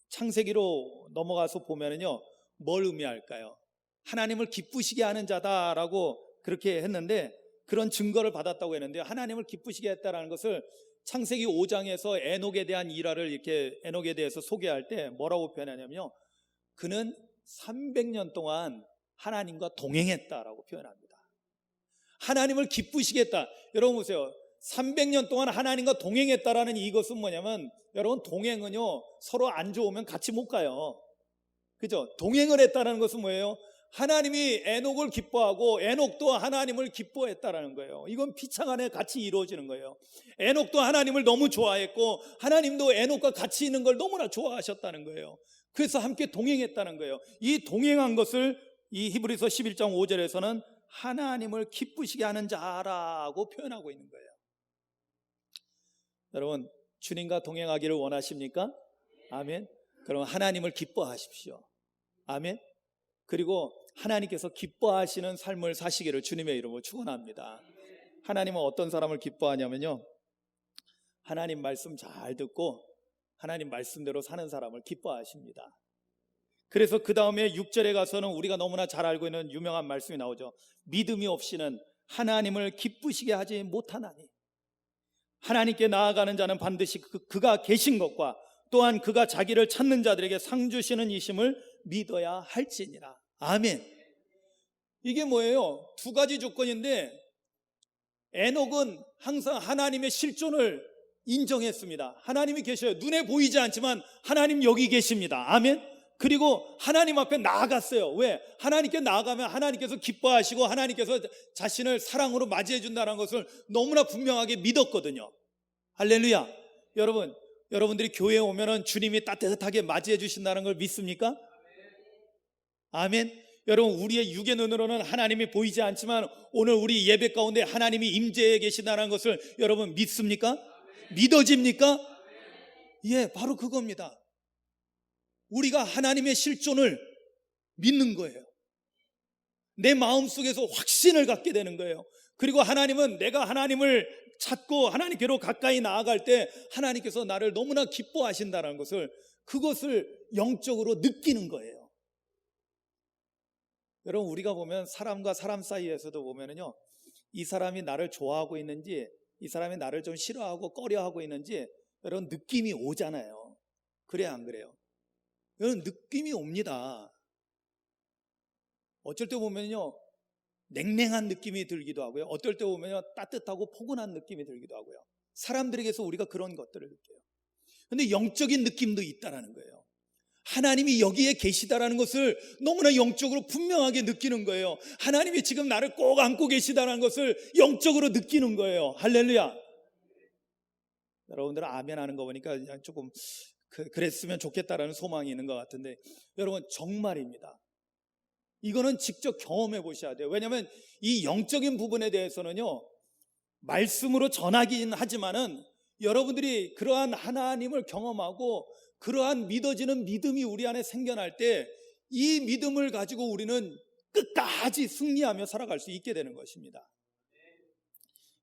창세기로 넘어가서 보면은요, 뭘 의미할까요? 하나님을 기쁘시게 하는 자다라고 그렇게 했는데, 그런 증거를 받았다고 했는데, 하나님을 기쁘시게 했다라는 것을 창세기 5장에서 에녹에 대한 일화를 이렇게 에녹에 대해서 소개할 때 뭐라고 표현하냐면요, 그는 300년 동안 하나님과 동행했다라고 표현합니다. 하나님을 기쁘시게 했다. 여러분 보세요. 300년 동안 하나님과 동행했다라는 이것은 뭐냐면, 여러분, 동행은요, 서로 안 좋으면 같이 못 가요. 그죠? 동행을 했다는 것은 뭐예요? 하나님이 에녹을 기뻐하고 에녹도 하나님을 기뻐했다라는 거예요. 이건 피차 간에 같이 이루어지는 거예요. 에녹도 하나님을 너무 좋아했고 하나님도 에녹과 같이 있는 걸 너무나 좋아하셨다는 거예요. 그래서 함께 동행했다는 거예요. 이 동행한 것을 이 히브리서 11장 5절에서는 하나님을 기쁘시게 하는 자라고 표현하고 있는 거예요. 여러분, 주님과 동행하기를 원하십니까? 아멘. 그럼 하나님을 기뻐하십시오. 아멘. 그리고 하나님께서 기뻐하시는 삶을 사시기를 주님의 이름으로 축원합니다. 하나님은 어떤 사람을 기뻐하냐면요, 하나님 말씀 잘 듣고 하나님 말씀대로 사는 사람을 기뻐하십니다. 그래서 그 다음에 6절에 가서는 우리가 너무나 잘 알고 있는 유명한 말씀이 나오죠. 믿음이 없이는 하나님을 기쁘시게 하지 못하나니. 하나님께 나아가는 자는 반드시 그가 계신 것과 또한 그가 자기를 찾는 자들에게 상 주시는 이심을 믿어야 할지니라. 아멘. 이게 뭐예요? 두 가지 조건인데 에녹은 항상 하나님의 실존을 인정했습니다. 하나님이 계셔요. 눈에 보이지 않지만 하나님 여기 계십니다. 아멘. 그리고 하나님 앞에 나아갔어요. 왜? 하나님께 나아가면 하나님께서 기뻐하시고 하나님께서 자신을 사랑으로 맞이해 준다는 것을 너무나 분명하게 믿었거든요. 할렐루야. 여러분들이 교회에 오면은 주님이 따뜻하게 맞이해 주신다는 걸 믿습니까? 아멘. 여러분, 우리의 육의 눈으로는 하나님이 보이지 않지만 오늘 우리 예배 가운데 하나님이 임재해 계시다는 것을 여러분 믿습니까? 믿어집니까? 예, 바로 그겁니다. 우리가 하나님의 실존을 믿는 거예요. 내 마음속에서 확신을 갖게 되는 거예요. 그리고 하나님은 내가 하나님을 찾고 하나님께로 가까이 나아갈 때 하나님께서 나를 너무나 기뻐하신다는 것을, 그것을 영적으로 느끼는 거예요. 여러분, 우리가 보면 사람과 사람 사이에서도 보면은요, 이 사람이 나를 좋아하고 있는지 이 사람이 나를 좀 싫어하고 꺼려하고 있는지 여러분 느낌이 오잖아요. 그래야 안 그래요? 여러분, 느낌이 옵니다. 어쩔 때 보면요 냉랭한 느낌이 들기도 하고요, 어떨 때 보면요 따뜻하고 포근한 느낌이 들기도 하고요. 사람들에게서 우리가 그런 것들을 느껴요. 그런데 영적인 느낌도 있다라는 거예요. 하나님이 여기에 계시다라는 것을 너무나 영적으로 분명하게 느끼는 거예요. 하나님이 지금 나를 꼭 안고 계시다라는 것을 영적으로 느끼는 거예요. 할렐루야. 여러분들은 아멘 하는 거 보니까 그냥 조금 그랬으면 좋겠다라는 소망이 있는 것 같은데, 여러분 정말입니다. 이거는 직접 경험해 보셔야 돼요. 왜냐하면 이 영적인 부분에 대해서는요 말씀으로 전하긴 하지만은 여러분들이 그러한 하나님을 경험하고 그러한 믿어지는 믿음이 우리 안에 생겨날 때 이 믿음을 가지고 우리는 끝까지 승리하며 살아갈 수 있게 되는 것입니다.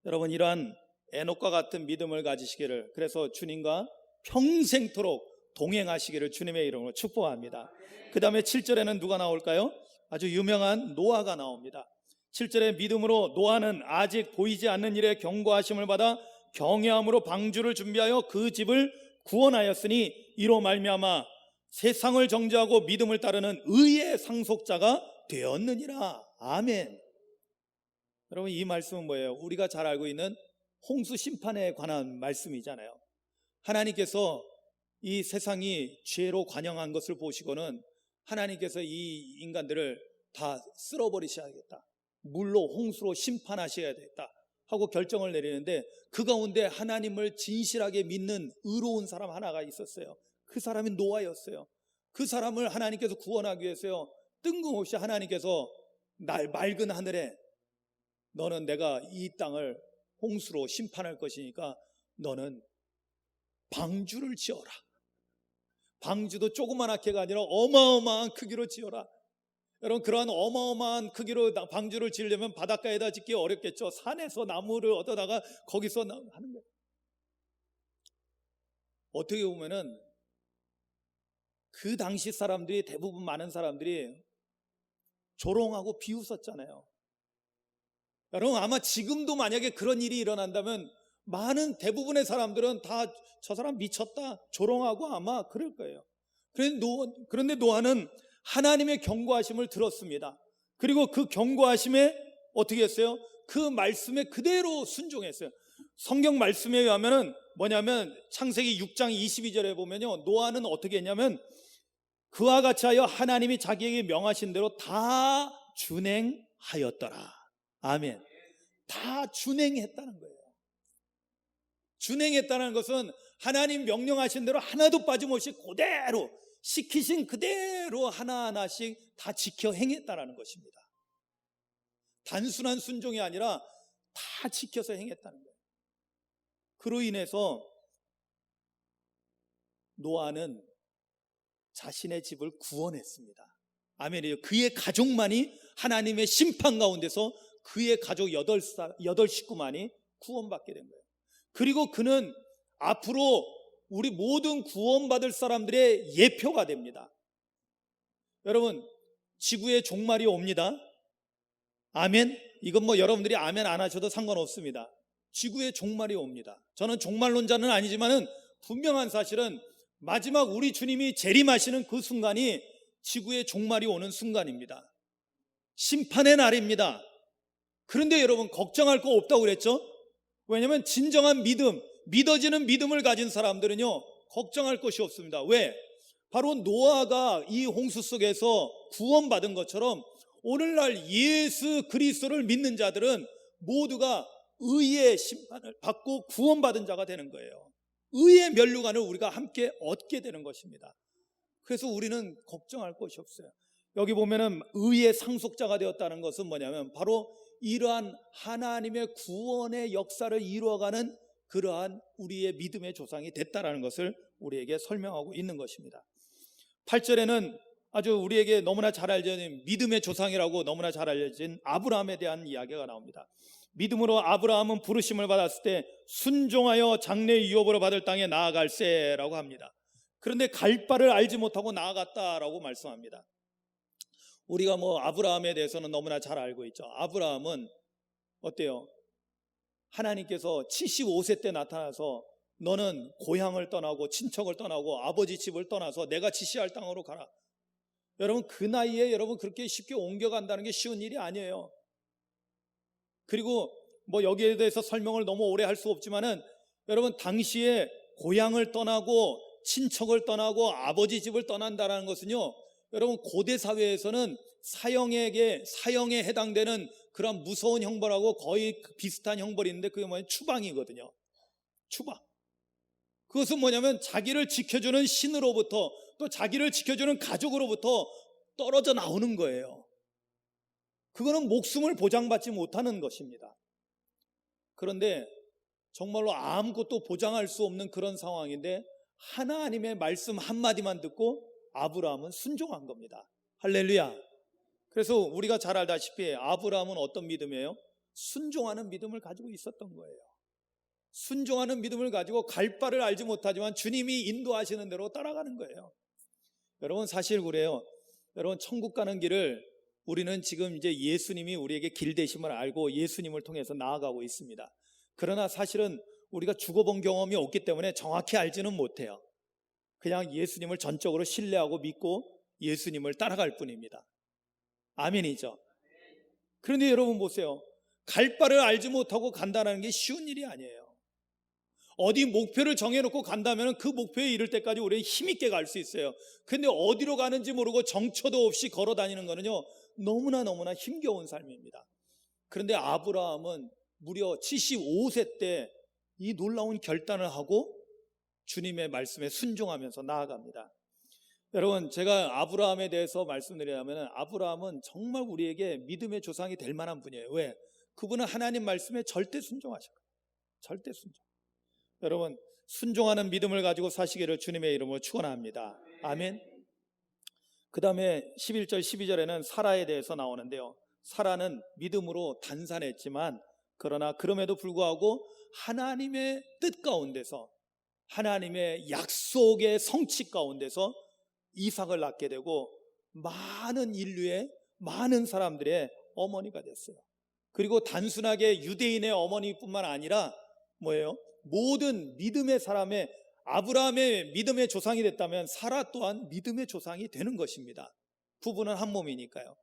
여러분, 이러한 에녹과 같은 믿음을 가지시기를, 그래서 주님과 평생토록 동행하시기를 주님의 이름으로 축복합니다. 그 다음에 7절에는 누가 나올까요? 아주 유명한 노아가 나옵니다. 7절에 믿음으로 노아는 아직 보이지 않는 일에 경고하심을 받아 경외함으로 방주를 준비하여 그 집을 구원하였으니 이로 말미암아 세상을 정죄하고 믿음을 따르는 의의 상속자가 되었느니라. 아멘. 여러분, 이 말씀은 뭐예요? 우리가 잘 알고 있는 홍수 심판에 관한 말씀이잖아요. 하나님께서 이 세상이 죄로 관영한 것을 보시고는 하나님께서 이 인간들을 다 쓸어버리셔야겠다, 물로 홍수로 심판하셔야겠다 하고 결정을 내리는데, 그 가운데 하나님을 진실하게 믿는 의로운 사람 하나가 있었어요. 그 사람이 노아였어요. 그 사람을 하나님께서 구원하기 위해서요 뜬금없이 하나님께서 맑은 하늘에 너는 내가 이 땅을 홍수로 심판할 것이니까 너는 방주를 지어라. 방주도 조그만하게가 아니라 어마어마한 크기로 지어라. 여러분, 그러한 어마어마한 크기로 방주를 지으려면 바닷가에다 짓기 어렵겠죠. 산에서 나무를 얻어다가 거기서 하는 거예요. 어떻게 보면은 그 당시 사람들이, 대부분 많은 사람들이 조롱하고 비웃었잖아요. 여러분, 아마 지금도 만약에 그런 일이 일어난다면 많은 대부분의 사람들은 다 저 사람 미쳤다 조롱하고 아마 그럴 거예요. 그런데 노아는 하나님의 경고하심을 들었습니다. 그리고 그 경고하심에 어떻게 했어요? 그 말씀에 그대로 순종했어요. 성경 말씀에 의하면은 뭐냐면 창세기 6장 22절에 보면요, 노아는 어떻게 했냐면 그와 같이 하여 하나님이 자기에게 명하신 대로 다 준행하였더라. 아멘. 다 준행했다는 거예요. 준행했다는 것은 하나님 명령하신 대로 하나도 빠짐없이 그대로 시키신 그대로 하나하나씩 다 지켜 행했다는 것입니다. 단순한 순종이 아니라 다 지켜서 행했다는 거예요. 그로 인해서 노아는 자신의 집을 구원했습니다. 아멘이요. 그의 가족만이 하나님의 심판 가운데서 그의 가족 8식구만이 구원받게 된 거예요. 그리고 그는 앞으로 우리 모든 구원받을 사람들의 예표가 됩니다. 여러분, 지구에 종말이 옵니다. 아멘. 이건 뭐 여러분들이 아멘 안 하셔도 상관없습니다. 지구에 종말이 옵니다. 저는 종말론자는 아니지만은 분명한 사실은 마지막 우리 주님이 재림하시는 그 순간이 지구에 종말이 오는 순간입니다. 심판의 날입니다. 그런데 여러분 걱정할 거 없다고 그랬죠? 왜냐하면 진정한 믿음, 믿어지는 믿음을 가진 사람들은요 걱정할 것이 없습니다. 왜? 바로 노아가 이 홍수 속에서 구원받은 것처럼 오늘날 예수 그리스도를 믿는 자들은 모두가 의의 심판을 받고 구원받은 자가 되는 거예요. 의의 면류관을 우리가 함께 얻게 되는 것입니다. 그래서 우리는 걱정할 것이 없어요. 여기 보면은 의의 상속자가 되었다는 것은 뭐냐면 바로 이러한 하나님의 구원의 역사를 이루어가는 그러한 우리의 믿음의 조상이 됐다라는 것을 우리에게 설명하고 있는 것입니다. 8절에는 아주 우리에게 너무나 잘 알려진 믿음의 조상이라고 너무나 잘 알려진 아브라함에 대한 이야기가 나옵니다. 믿음으로 아브라함은 부르심을 받았을 때 순종하여 장래 유업으로 받을 땅에 나아갈세라고 합니다. 그런데 갈 바를 알지 못하고 나아갔다라고 말씀합니다. 우리가 아브라함에 대해서는 너무나 잘 알고 있죠. 아브라함은 어때요? 하나님께서 75세 때 나타나서 너는 고향을 떠나고 친척을 떠나고 아버지 집을 떠나서 내가 지시할 땅으로 가라. 여러분 그 나이에 여러분 그렇게 쉽게 옮겨간다는 게 쉬운 일이 아니에요. 그리고 여기에 대해서 설명을 너무 오래 할 수 없지만은 여러분 당시에 고향을 떠나고 친척을 떠나고 아버지 집을 떠난다는 것은요 여러분 고대 사회에서는 사형에 해당되는 그런 무서운 형벌하고 거의 비슷한 형벌이 있는데 그게 뭐냐면 추방이거든요. 추방. 그것은 뭐냐면 자기를 지켜주는 신으로부터 또 자기를 지켜주는 가족으로부터 떨어져 나오는 거예요. 그거는 목숨을 보장받지 못하는 것입니다. 그런데 정말로 아무것도 보장할 수 없는 그런 상황인데 하나님의 말씀 한마디만 듣고 아브라함은 순종한 겁니다. 할렐루야. 그래서 우리가 잘 알다시피 아브라함은 어떤 믿음이에요? 순종하는 믿음을 가지고 있었던 거예요. 순종하는 믿음을 가지고 갈 바를 알지 못하지만 주님이 인도하시는 대로 따라가는 거예요. 여러분 사실 그래요. 여러분 천국 가는 길을 우리는 지금 이제 예수님이 우리에게 길 되심을 알고 예수님을 통해서 나아가고 있습니다. 그러나 사실은 우리가 죽어본 경험이 없기 때문에 정확히 알지는 못해요. 그냥 예수님을 전적으로 신뢰하고 믿고 예수님을 따라갈 뿐입니다. 아멘이죠. 그런데 여러분 보세요. 갈 바를 알지 못하고 간다는 게 쉬운 일이 아니에요. 어디 목표를 정해놓고 간다면 그 목표에 이를 때까지 우리는 힘있게 갈 수 있어요. 그런데 어디로 가는지 모르고 정처도 없이 걸어 다니는 거는요 너무나 힘겨운 삶입니다. 그런데 아브라함은 무려 75세 때 이 놀라운 결단을 하고 주님의 말씀에 순종하면서 나아갑니다. 여러분 제가 아브라함에 대해서 말씀드리자면 아브라함은 정말 우리에게 믿음의 조상이 될 만한 분이에요. 왜? 그분은 하나님 말씀에 절대 순종하셨어요. 절대 순종. 여러분 순종하는 믿음을 가지고 사시기를 주님의 이름으로 축원합니다. 아멘. 그 다음에 11절 12절에는 사라에 대해서 나오는데요. 사라는 믿음으로 단산했지만 그러나 그럼에도 불구하고 하나님의 뜻 가운데서 하나님의 약속의 성취 가운데서 이삭을 낳게 되고 많은 인류의 많은 사람들의 어머니가 됐어요. 그리고 단순하게 유대인의 어머니뿐만 아니라 뭐예요? 모든 믿음의 사람의 아브라함의 믿음의 조상이 됐다면 사라 또한 믿음의 조상이 되는 것입니다. 부부는 한 몸이니까요.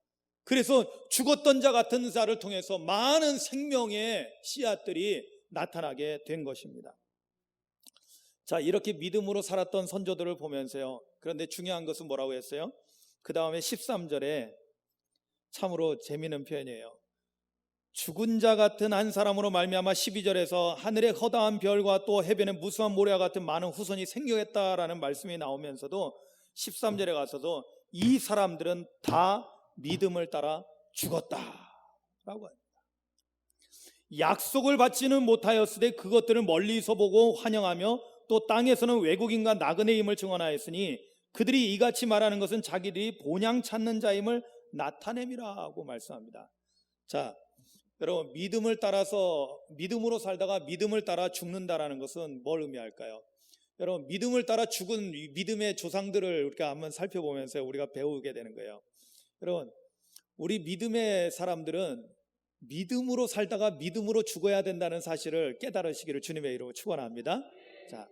그래서 죽었던 자 같은 자를 통해서 많은 생명의 씨앗들이 나타나게 된 것입니다. 자, 이렇게 믿음으로 살았던 선조들을 보면서요. 그런데 중요한 것은 뭐라고 했어요? 그 다음에 13절에 참으로 재미있는 표현이에요. 죽은 자 같은 한 사람으로 말미암아 12절에서 하늘의 허다한 별과 또 해변의 무수한 모래와 같은 많은 후손이 생겨했다라는 말씀이 나오면서도 13절에 가서도 이 사람들은 다 믿음을 따라 죽었다라고 합니다. 약속을 받지는 못하였으되 그것들을 멀리서 보고 환영하며 또 땅에서는 외국인과 나그네의 힘을 증언하였으니 그들이 이같이 말하는 것은 자기들이 본향 찾는 자임을 나타냄이라고 말씀합니다. 자, 여러분 믿음을 따라서 믿음으로 살다가 믿음을 따라 죽는다라는 것은 뭘 의미할까요? 여러분 믿음을 따라 죽은 믿음의 조상들을 우리가 한번 살펴보면서 우리가 배우게 되는 거예요. 여러분 우리 믿음의 사람들은 믿음으로 살다가 믿음으로 죽어야 된다는 사실을 깨달으시기를 주님의 이름으로 축원합니다. 자,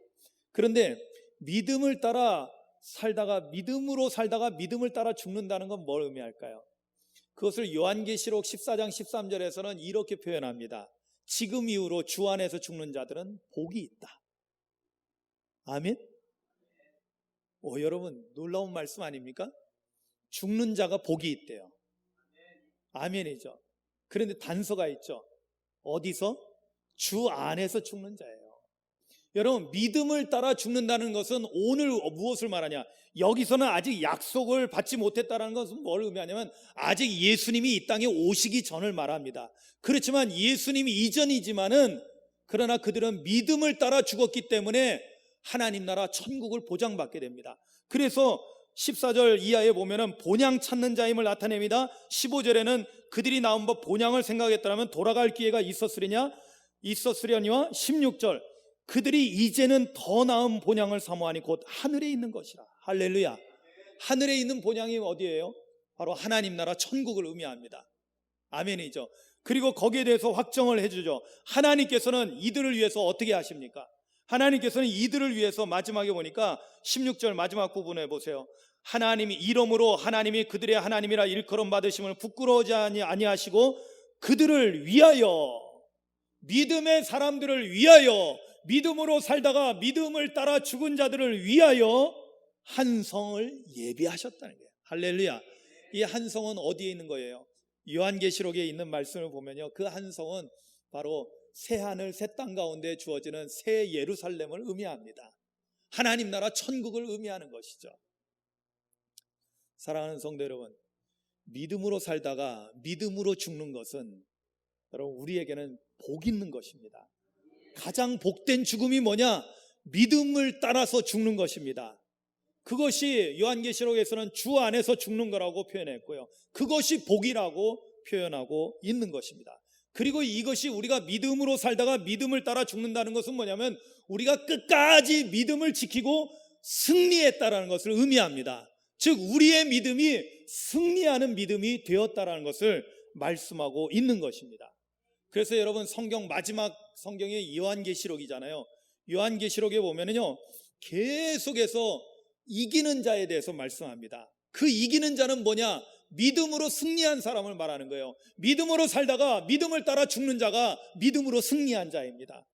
그런데 믿음을 따라 살다가 믿음으로 살다가 믿음을 따라 죽는다는 건 뭘 의미할까요? 그것을 요한계시록 14장 13절에서는 이렇게 표현합니다. 지금 이후로 주 안에서 죽는 자들은 복이 있다. 아멘. 여러분 놀라운 말씀 아닙니까? 죽는 자가 복이 있대요. 아멘이죠. 그런데 단서가 있죠. 어디서? 주 안에서 죽는 자예요. 여러분 믿음을 따라 죽는다는 것은 오늘 무엇을 말하냐? 여기서는 아직 약속을 받지 못했다는 것은 뭘 의미하냐면 아직 예수님이 이 땅에 오시기 전을 말합니다. 그렇지만 예수님이 이전이지만은 그러나 그들은 믿음을 따라 죽었기 때문에 하나님 나라 천국을 보장받게 됩니다. 그래서 14절 이하에 보면은 본향 찾는 자임을 나타냅니다. 15절에는 그들이 나온 법 본향을 생각했더라면 돌아갈 기회가 있었으려니와 16절 그들이 이제는 더 나은 본향을 사모하니 곧 하늘에 있는 것이라. 할렐루야. 하늘에 있는 본향이 어디예요? 바로 하나님 나라 천국을 의미합니다. 아멘이죠. 그리고 거기에 대해서 확정을 해주죠. 하나님께서는 이들을 위해서 어떻게 하십니까? 하나님께서는 이들을 위해서 마지막에 보니까 16절 마지막 부분에 보세요. 하나님이 이름으로 하나님이 그들의 하나님이라 일컬음 받으심을 부끄러워하지 아니하시고 그들을 위하여, 믿음의 사람들을 위하여, 믿음으로 살다가 믿음을 따라 죽은 자들을 위하여 한 성을 예비하셨다는 거예요. 할렐루야. 이 한 성은 어디에 있는 거예요? 요한계시록에 있는 말씀을 보면요, 그 한 성은 바로 새하늘 새 땅 가운데 주어지는 새 예루살렘을 의미합니다. 하나님 나라 천국을 의미하는 것이죠. 사랑하는 성도 여러분, 믿음으로 살다가 믿음으로 죽는 것은 여러분 우리에게는 복 있는 것입니다. 가장 복된 죽음이 뭐냐? 믿음을 따라서 죽는 것입니다. 그것이 요한계시록에서는 주 안에서 죽는 거라고 표현했고요, 그것이 복이라고 표현하고 있는 것입니다. 그리고 이것이 우리가 믿음으로 살다가 믿음을 따라 죽는다는 것은 뭐냐면 우리가 끝까지 믿음을 지키고 승리했다라는 것을 의미합니다. 즉 우리의 믿음이 승리하는 믿음이 되었다라는 것을 말씀하고 있는 것입니다. 그래서 여러분 성경 마지막 성경이 요한계시록이잖아요. 요한계시록에 보면은요 계속해서 이기는 자에 대해서 말씀합니다. 그 이기는 자는 뭐냐? 믿음으로 승리한 사람을 말하는 거예요. 믿음으로 살다가 믿음을 따라 죽는 자가 믿음으로 승리한 자입니다.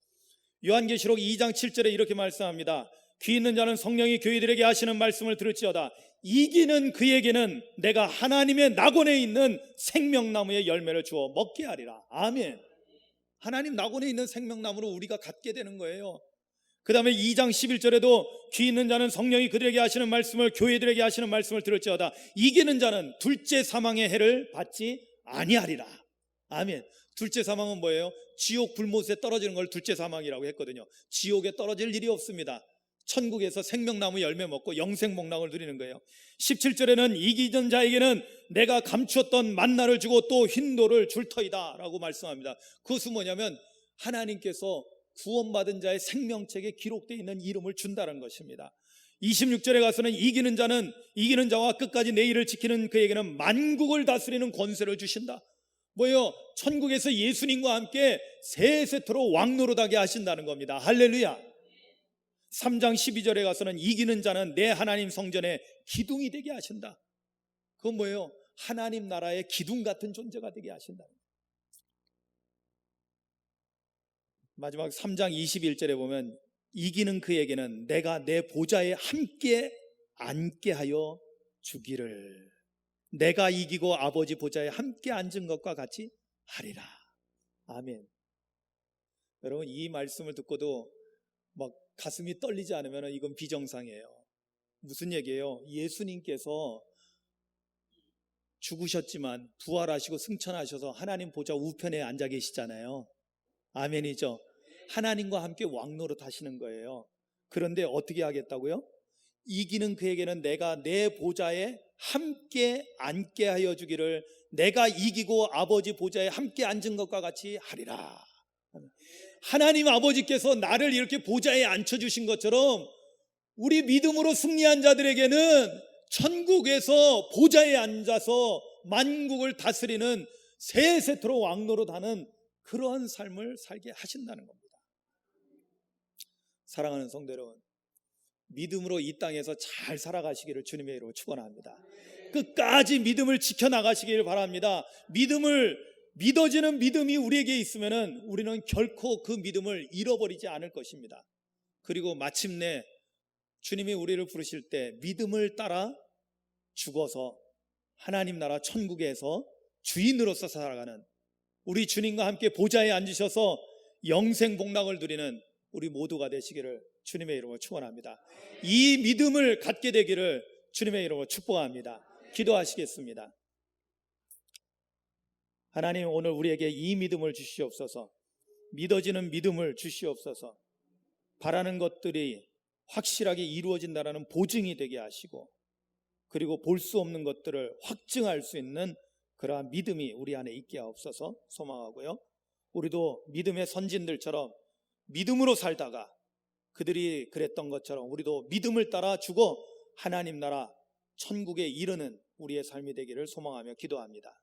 요한계시록 2장 7절에 이렇게 말씀합니다. 귀 있는 자는 성령이 교회들에게 하시는 말씀을 들을지어다. 이기는 그에게는 내가 하나님의 낙원에 있는 생명나무의 열매를 주어 먹게 하리라. 아멘. 하나님 낙원에 있는 생명나무로 우리가 갖게 되는 거예요. 그 다음에 2장 11절에도 귀 있는 자는 성령이 그들에게 하시는 말씀을, 교회들에게 하시는 말씀을 들을지어다. 이기는 자는 둘째 사망의 해를 받지 아니하리라. 아멘. 둘째 사망은 뭐예요? 지옥 불못에 떨어지는 걸 둘째 사망이라고 했거든요. 지옥에 떨어질 일이 없습니다. 천국에서 생명나무 열매 먹고 영생 복락을 누리는 거예요. 17절에는 이기는 자에게는 내가 감추었던 만나를 주고 또 흰돌을 줄 터이다 라고 말씀합니다. 그것은 뭐냐면 하나님께서 구원받은 자의 생명책에 기록되어 있는 이름을 준다는 것입니다. 26절에 가서는 이기는 자와 끝까지 내 일을 지키는 그에게는 만국을 다스리는 권세를 주신다. 뭐예요? 천국에서 예수님과 함께 세세토록 왕노릇하게 하신다는 겁니다. 할렐루야. 3장 12절에 가서는 이기는 자는 내 하나님 성전에 기둥이 되게 하신다. 그건 뭐예요? 하나님 나라의 기둥 같은 존재가 되게 하신다. 마지막 3장 21절에 보면 이기는 그에게는 내가 내 보좌에 함께 앉게 하여 주기를. 내가 이기고 아버지 보좌에 함께 앉은 것과 같이 하리라. 아멘. 여러분 이 말씀을 듣고도 막 가슴이 떨리지 않으면 이건 비정상이에요. 무슨 얘기예요? 예수님께서 죽으셨지만 부활하시고 승천하셔서 하나님 보좌 우편에 앉아 계시잖아요. 아멘이죠. 하나님과 함께 왕노릇 하시는 거예요. 그런데 어떻게 하겠다고요? 이기는 그에게는 내가 내 보좌에 함께 앉게 하여 주기를. 내가 이기고 아버지 보좌에 함께 앉은 것과 같이 하리라. 하나님 아버지께서 나를 이렇게 보좌에 앉혀주신 것처럼 우리 믿음으로 승리한 자들에게는 천국에서 보좌에 앉아서 만국을 다스리는 세세토록 왕노릇하는 그러한 삶을 살게 하신다는 겁니다. 사랑하는 성도 여러분, 믿음으로 이 땅에서 잘 살아가시기를 주님의 이름으로 축원합니다. 끝까지 믿음을 지켜나가시길 바랍니다. 믿어지는 믿음이 우리에게 있으면 우리는 결코 그 믿음을 잃어버리지 않을 것입니다. 그리고 마침내 주님이 우리를 부르실 때 믿음을 따라 죽어서 하나님 나라 천국에서 주인으로서 살아가는, 우리 주님과 함께 보좌에 앉으셔서 영생 복락을 누리는 우리 모두가 되시기를 주님의 이름으로 축원합니다. 이 믿음을 갖게 되기를 주님의 이름으로 축복합니다. 기도하시겠습니다. 하나님, 오늘 우리에게 이 믿음을 주시옵소서. 믿어지는 믿음을 주시옵소서. 바라는 것들이 확실하게 이루어진다는 보증이 되게 하시고, 그리고 볼 수 없는 것들을 확증할 수 있는 그러한 믿음이 우리 안에 있게 하옵소서 소망하고요. 우리도 믿음의 선진들처럼 믿음으로 살다가 그들이 그랬던 것처럼 우리도 믿음을 따라 죽어 하나님 나라 천국에 이르는 우리의 삶이 되기를 소망하며 기도합니다.